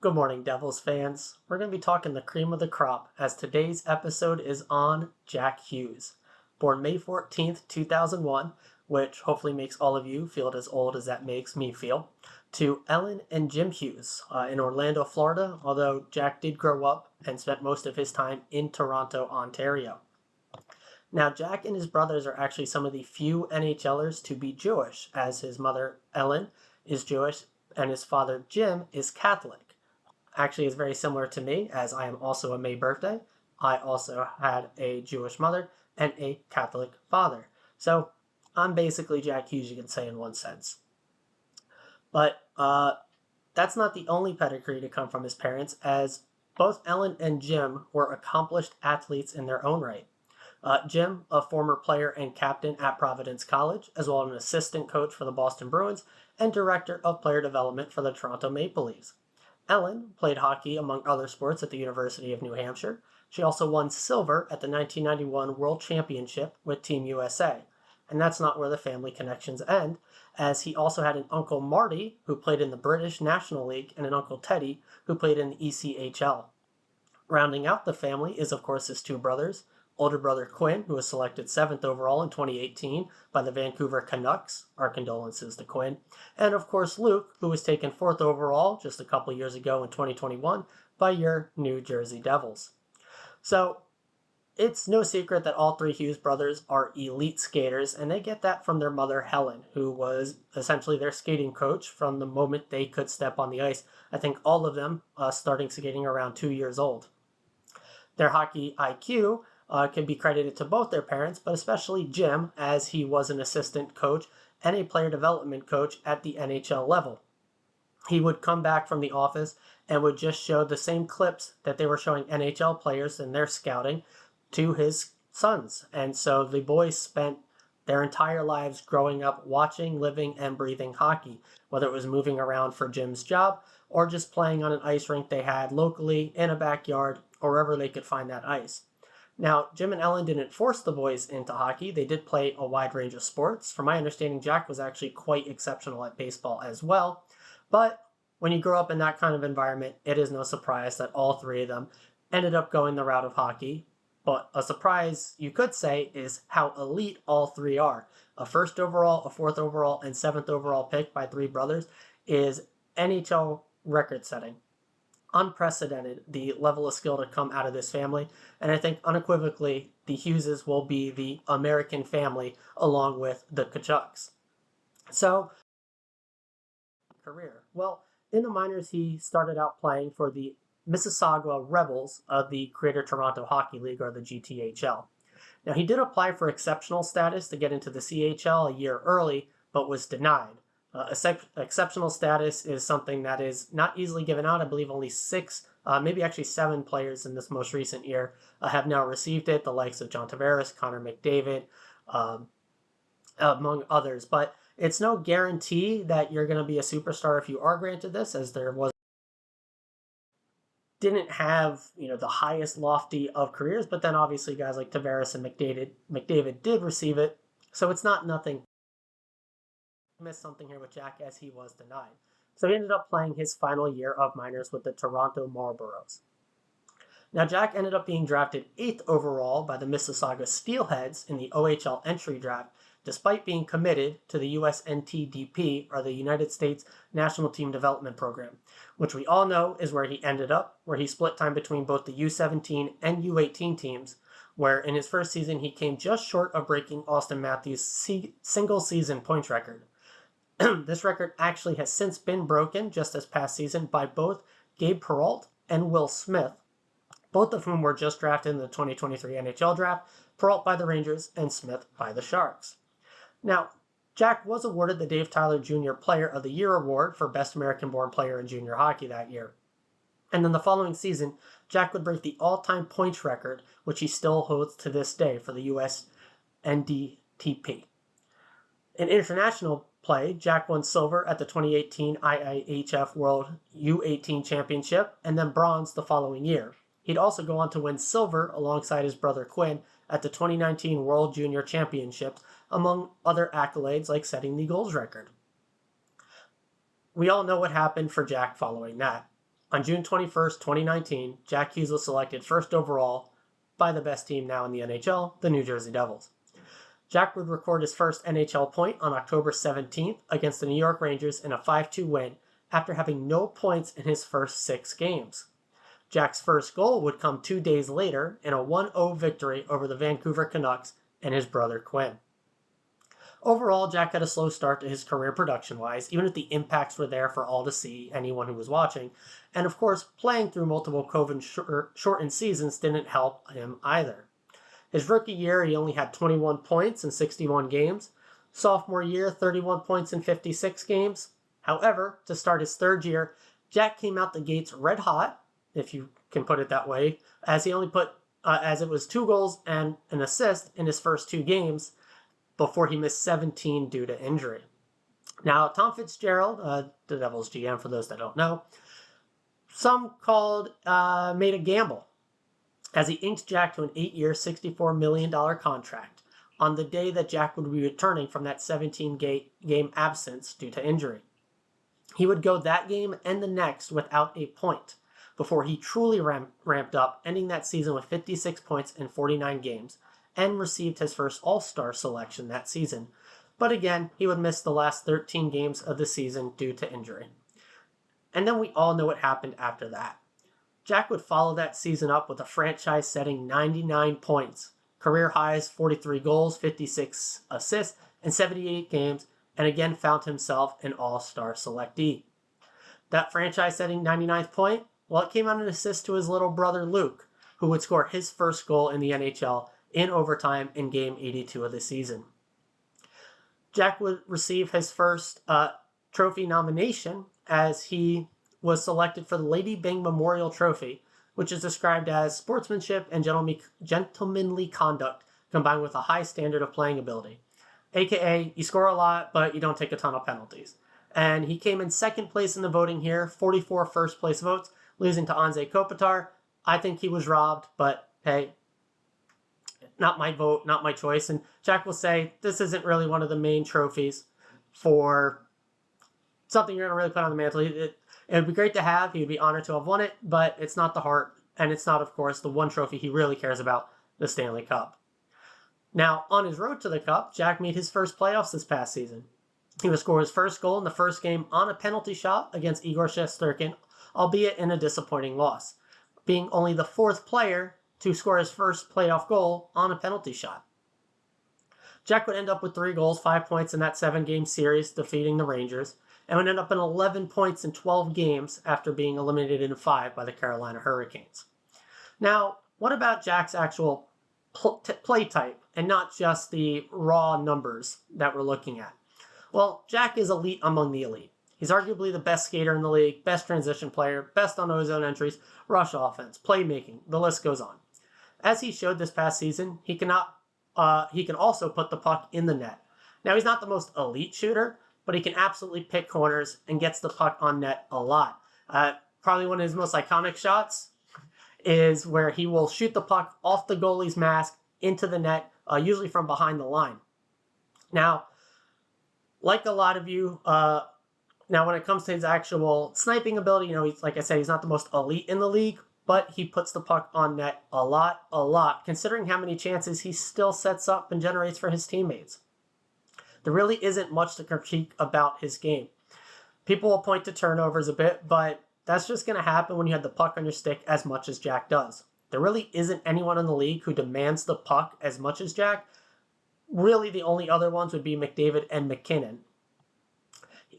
Good morning, Devils fans. We're going to be talking the cream of the crop as today's episode is on Jack Hughes. Born May 14th, 2001, which hopefully makes all of you feel as old as that makes me feel, to Ellen and Jim Hughes in Orlando, Florida, although Jack did grow up and spent most of his time in Toronto, Ontario. Now, Jack and his brothers are actually some of the few NHLers to be Jewish, as his mother, Ellen, is Jewish and his father, Jim, is Catholic. Actually is very similar to me, as I am also a May birthday. I also had a Jewish mother and a Catholic father. So I'm basically Jack Hughes, you can say, in one sense. But that's not the only pedigree to come from his parents, as both Ellen and Jim were accomplished athletes in their own right. Jim, a former player and captain at Providence College, as well as an assistant coach for the Boston Bruins and director of player development for the Toronto Maple Leafs. Ellen played hockey among other sports at the University of New Hampshire. She also won silver at the 1991 World Championship with Team USA. And that's not where the family connections end, as he also had an Uncle Marty, who played in the British National League, and an Uncle Teddy, who played in the ECHL. Rounding out the family is, of course, his two brothers. Older brother Quinn, who was selected 7th overall in 2018 by the Vancouver Canucks. Our condolences to Quinn. And of course Luke, who was taken 4th overall just a couple years ago in 2021 by your New Jersey Devils. So it's no secret that all three Hughes brothers are elite skaters, and they get that from their mother Helen, who was essentially their skating coach from the moment they could step on the ice. I think all of them starting skating around 2 years old. Their hockey IQ can be credited to both their parents, but especially Jim, as he was an assistant coach and a player development coach at the NHL level. He would come back from the office and would just show the same clips that they were showing NHL players in their scouting to his sons. And so the boys spent their entire lives growing up watching, living, and breathing hockey, whether it was moving around for Jim's job or just playing on an ice rink they had locally in a backyard or wherever they could find that ice. Now, Jim and Ellen didn't force the boys into hockey. They did play a wide range of sports. From my understanding, Jack was actually quite exceptional at baseball as well. But when you grow up in that kind of environment, it is no surprise that all three of them ended up going the route of hockey. But a surprise, you could say, is how elite all three are. A 1st overall, a 4th overall, and 7th overall pick by three brothers is NHL record setting. Unprecedented, the level of skill to come out of this family, and I think unequivocally the Hugheses will be the American family along with the Tkachuks. So, career. Well, in the minors he started out playing for the Mississauga Rebels of the Greater Toronto Hockey League, or the GTHL. Now, he did apply for exceptional status to get into the CHL a year early, but was denied. Exceptional status is something that is not easily given out. I believe only 6, maybe actually 7 players in this most recent year have now received it, the likes of John Tavares, Connor McDavid, among others. But it's no guarantee that you're going to be a superstar if you are granted this, as there didn't have the highest lofty of careers, but then obviously guys like Tavares and McDavid did receive it, so it's not nothing. Missed something here with Jack, as he was denied. So he ended up playing his final year of minors with the Toronto Marlboros. Now, Jack ended up being drafted 8th overall by the Mississauga Steelheads in the OHL entry draft, despite being committed to the USNTDP, or the United States National Team Development Program, which we all know is where he ended up, where he split time between both the U17 and U18 teams, where in his first season he came just short of breaking Austin Matthews' single-season points record. This record actually has since been broken just this past season by both Gabe Perreault and Will Smith, both of whom were just drafted in the 2023 NHL draft, Perreault by the Rangers and Smith by the Sharks. Now, Jack was awarded the Dave Tyler Jr. Player of the Year award for Best American-born player in junior hockey that year. And then the following season, Jack would break the all-time points record, which he still holds to this day for the US NDTP. In international play, Jack won silver at the 2018 IIHF World U18 Championship and then bronze the following year. He'd also go on to win silver alongside his brother Quinn at the 2019 World Junior Championships, among other accolades like setting the goals record. We all know what happened for Jack following that. On June 21st, 2019, Jack Hughes was selected first overall by the best team now in the NHL, the New Jersey Devils. Jack would record his first NHL point on October 17th against the New York Rangers in a 5-2 win after having no points in his first 6 games. Jack's first goal would come 2 days later in a 1-0 victory over the Vancouver Canucks and his brother Quinn. Overall, Jack had a slow start to his career production-wise, even if the impacts were there for all to see, anyone who was watching. And of course, playing through multiple COVID-shortened seasons didn't help him either. His rookie year, he only had 21 points in 61 games. Sophomore year, 31 points in 56 games. However, to start his third year, Jack came out the gates red hot, if you can put it that way, as he only as it was 2 goals and an assist in his first 2 games before he missed 17 due to injury. Now, Tom Fitzgerald, the Devils GM for those that don't know, some made a gamble as he inked Jack to an 8-year, $64 million contract on the day that Jack would be returning from that 17-game absence due to injury. He would go that game and the next without a point before he truly ramped up, ending that season with 56 points in 49 games, and received his first All-Star selection that season. But again, he would miss the last 13 games of the season due to injury. And then we all know what happened after that. Jack would follow that season up with a franchise-setting 99 points, career highs 43 goals, 56 assists, and 78 games, and again found himself an All-Star selectee. That franchise-setting 99th point, well, it came on an assist to his little brother Luke, who would score his first goal in the NHL in overtime in Game 82 of the season. Jack would receive his first trophy nomination as he was selected for the Lady Byng Memorial Trophy, which is described as sportsmanship and gentlemanly conduct combined with a high standard of playing ability. AKA, you score a lot, but you don't take a ton of penalties. And he came in second place in the voting here, 44 first place votes, losing to Anze Kopitar. I think he was robbed, but hey, not my vote, not my choice. And Jack will say, this isn't really one of the main trophies for something you're going to really put on the mantle. It would be great to have. He would be honored to have won it, but it's not the heart, and it's not, of course, the one trophy he really cares about, the Stanley Cup. Now, on his road to the Cup, Jack made his first playoffs this past season. He would score his first goal in the first game on a penalty shot against Igor Shesterkin, albeit in a disappointing loss, being only the 4th player to score his first playoff goal on a penalty shot. Jack would end up with 3 goals, 5 points in that 7-game series, defeating the Rangers, and would end up in 11 points in 12 games after being eliminated in 5 by the Carolina Hurricanes. Now, what about Jack's actual play type, and not just the raw numbers that we're looking at? Well, Jack is elite among the elite. He's arguably the best skater in the league, best transition player, best on ozone entries, rush offense, playmaking, the list goes on. As he showed this past season, he can also put the puck in the net. Now, he's not the most elite shooter, but he can absolutely pick corners and gets the puck on net a lot. Probably one of his most iconic shots is where he will shoot the puck off the goalie's mask into the net, usually from behind the line. Now, like a lot of you, now when it comes to his actual sniping ability, he's, like I said, he's not the most elite in the league, but he puts the puck on net a lot, considering how many chances he still sets up and generates for his teammates. There really isn't much to critique about his game. People will point to turnovers a bit, but that's just going to happen when you have the puck on your stick as much as Jack does. There really isn't anyone in the league who demands the puck as much as Jack. Really, the only other ones would be McDavid and McKinnon.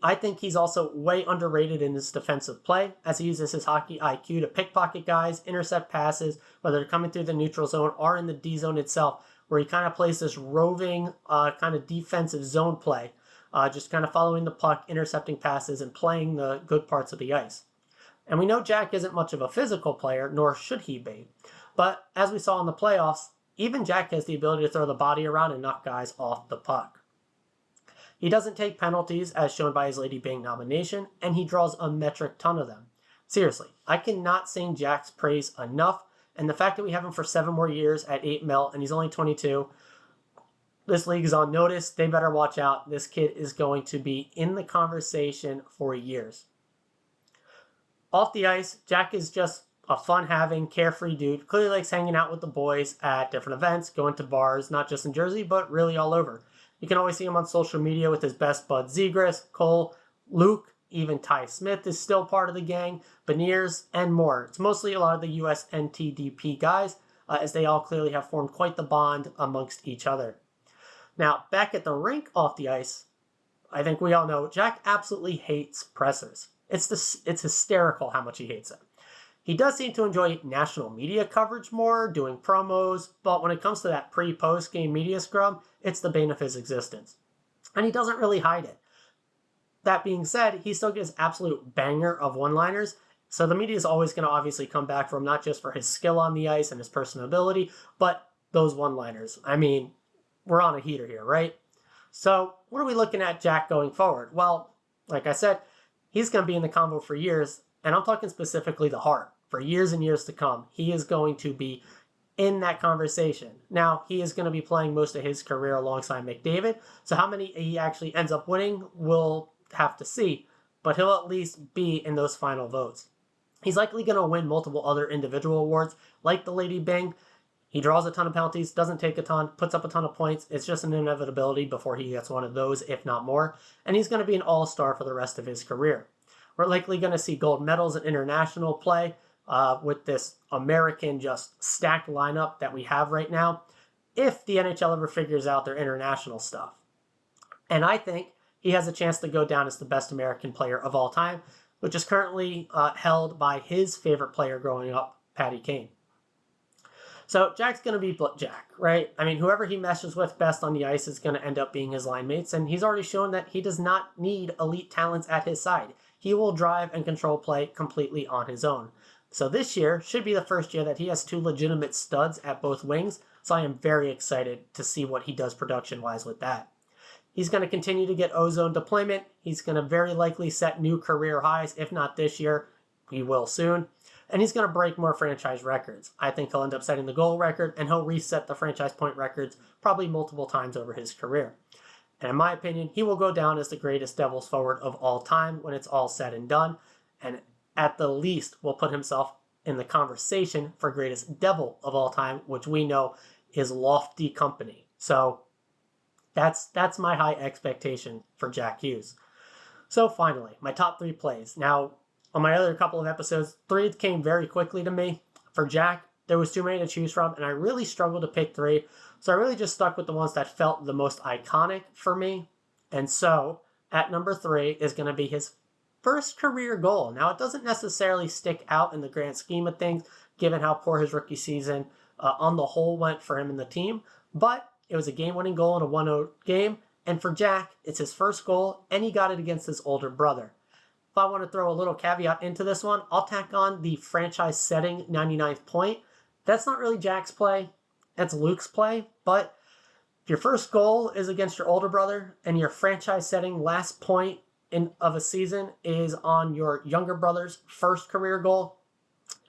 I think he's also way underrated in his defensive play, as he uses his hockey IQ to pickpocket guys, intercept passes, whether they're coming through the neutral zone or in the D zone itself, where he kind of plays this roving kind of defensive zone play, just kind of following the puck, intercepting passes, and playing the good parts of the ice. And we know Jack isn't much of a physical player, nor should he be. But as we saw in the playoffs, even Jack has the ability to throw the body around and knock guys off the puck. He doesn't take penalties, as shown by his Lady Byng nomination, and he draws a metric ton of them. Seriously, I cannot sing Jack's praise enough, and the fact that we have him for 7 more years at $8 million, and he's only 22, this league is on notice. They better watch out. This kid is going to be in the conversation for years. Off the ice, Jack is just a fun-having, carefree dude. Clearly likes hanging out with the boys at different events, going to bars, not just in Jersey, but really all over. You can always see him on social media with his best bud Zegras, Cole, Luke, even Ty Smith is still part of the gang, Beniers, and more. It's mostly a lot of the US NTDP guys, as they all clearly have formed quite the bond amongst each other. Now, back at the rink off the ice, I think we all know Jack absolutely hates pressers. It's hysterical how much he hates it. He does seem to enjoy national media coverage more, doing promos, but when it comes to that pre-post game media scrum, it's the bane of his existence. And he doesn't really hide it. That being said, he still gets absolute banger of one-liners, so the media is always going to obviously come back for him, not just for his skill on the ice and his personability, but those one-liners. I mean, we're on a heater here, right? So what are we looking at Jack going forward? Well, like I said, he's going to be in the combo for years, and I'm talking specifically the Hart. For years and years to come, he is going to be in that conversation. Now, he is going to be playing most of his career alongside McDavid, so how many he actually ends up winning, we'll have to see, but he'll at least be in those final votes. He's likely going to win multiple other individual awards, like the Lady Byng. He draws a ton of penalties, doesn't take a ton, puts up a ton of points. It's just an inevitability before he gets one of those, if not more, and he's going to be an all-star for the rest of his career. We're likely going to see gold medals in international play, with this American just stacked lineup that we have right now, if the NHL ever figures out their international stuff. And I think he has a chance to go down as the best American player of all time, which is currently held by his favorite player growing up, Patty Kane. So Jack's going to be Jack, right? I mean, whoever he meshes with best on the ice is going to end up being his line mates, and he's already shown that he does not need elite talents at his side. He will drive and control play completely on his own. So this year should be the first year that he has two legitimate studs at both wings, so I am very excited to see what he does production-wise with that. He's going to continue to get ozone deployment. He's going to very likely set new career highs, if not this year, he will soon. And he's going to break more franchise records. I think he'll end up setting the goal record, and he'll reset the franchise point records probably multiple times over his career. And in my opinion, he will go down as the greatest Devils forward of all time when it's all said and done, and at the least will put himself in the conversation for greatest Devil of all time, which we know is lofty company. So that's my high expectation for Jack Hughes. So finally, my top 3 plays. Now, on my other couple of episodes, 3 came very quickly to me. For Jack, there was too many to choose from, and I really struggled to pick 3. So I really just stuck with the ones that felt the most iconic for me. And so, at number 3 is going to be his first career goal. Now, it doesn't necessarily stick out in the grand scheme of things, given how poor his rookie season on the whole went for him and the team, but it was a game-winning goal in a 1-0 game, and for Jack, it's his first goal, and he got it against his older brother. If I want to throw a little caveat into this one, I'll tack on the franchise-setting 99th point. That's not really Jack's play, that's Luke's play, but if your first goal is against your older brother, and your franchise-setting last point of a season is on your younger brother's first career goal,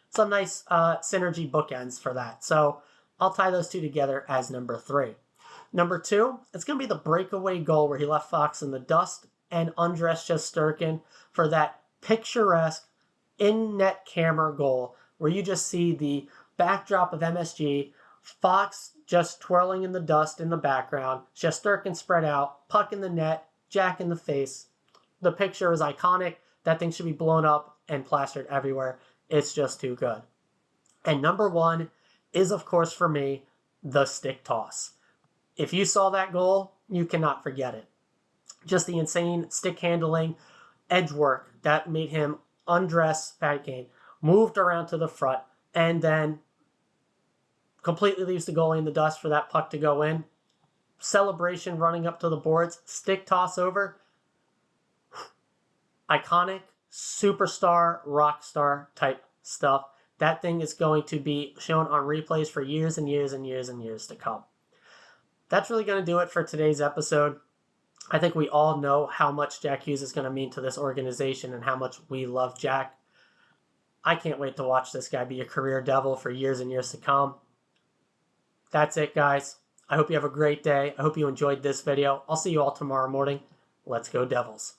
some nice synergy bookends for that. So I'll tie those two together as number 3. Number 2, it's going to be the breakaway goal where he left Fox in the dust and undressed Shesterkin for that picturesque in-net camera goal where you just see the backdrop of MSG, Fox just twirling in the dust in the background, Shesterkin spread out, puck in the net, Jack in the face. The picture is iconic. That thing should be blown up and plastered everywhere. It's just too good. And number 1 is, of course, for me, the stick toss. If you saw that goal, you cannot forget it. Just the insane stick handling, edge work that made him undress Patty Kane, moved around to the front, and then completely leaves the goalie in the dust for that puck to go in. Celebration running up to the boards, stick toss over. Iconic, superstar, rock star type stuff. That thing is going to be shown on replays for years and years and years and years to come. That's really going to do it for today's episode. I think we all know how much Jack Hughes is going to mean to this organization and how much we love Jack. I can't wait to watch this guy be a career Devil for years and years to come. That's it, guys. I hope you have a great day. I hope you enjoyed this video. I'll see you all tomorrow morning. Let's go Devils.